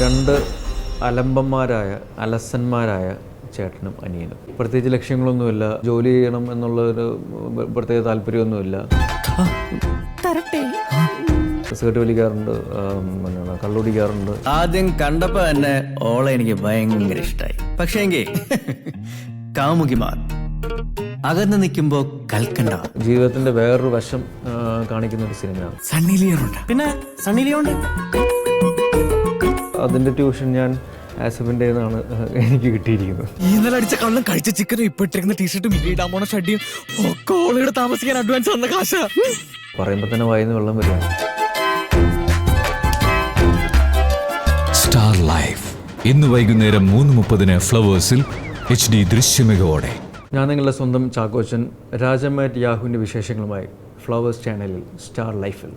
രണ്ട് അലമ്പന്മാരായ അലസന്മാരായ ചേട്ടനും അനിയനും. പ്രത്യേകിച്ച് ലക്ഷ്യങ്ങളൊന്നുമില്ല, ജോലി ചെയ്യണം എന്നുള്ളൊരു പ്രത്യേക താല്പര്യമൊന്നുമില്ല. സിഗരറ്റ് വലിക്കാറുണ്ട്, കള്ളുടിക്കാറുണ്ട്. ആദ്യം കണ്ടപ്പോ തന്നെ ഓളെ എനിക്ക് ഭയങ്കര ഇഷ്ടമായി. പക്ഷേ കാമുകിമാർ അകന്ന് നിൽക്കുമ്പോ കൽക്കണ്ട. ജീവിതത്തിന്റെ വേറൊരു വശം കാണിക്കുന്ന ഒരു സിനിമയാണ്. സണ്ണി ലിയോണുണ്ട്. പിന്നെ സണ്ണി ലിയോണ്ട് അതിന്റെ ട്യൂഷൻ ഞാൻ ആസിഫിന്റെ നിന്നാണ് എനിക്ക് കിട്ടിയിരിക്കുന്നത്. ഇന്നലെ അടിച്ച കള്ളം കഴിച്ച ചിക്കനും ഇപ്പൊ ഇട്ടിരിക്കുന്ന ടീഷർട്ടും ഇടാൻ പോണ ഷഡിയും ഒക്കെ ഓളയുടെ താമസിക്കാൻ അഡ്വാൻസ് വന്ന കാശ പറയുമ്പോ തന്നെ വായിന്ന് വെള്ളം വരിക. സ്റ്റാർ ലൈഫ് ഇന്ന് വൈകുന്നേരം 3:30 ഫ്ലവേഴ്സിൽ HD ദൃശ്യമികവോടെ. ഞാൻ നിങ്ങളുടെ സ്വന്തം ചാക്കോച്ചൻ. രാജമ്മ യാഹുവിൻ്റെ വിശേഷങ്ങളുമായി ഫ്ലവേഴ്സ് ചാനലിൽ സ്റ്റാർ ലൈഫിൽ.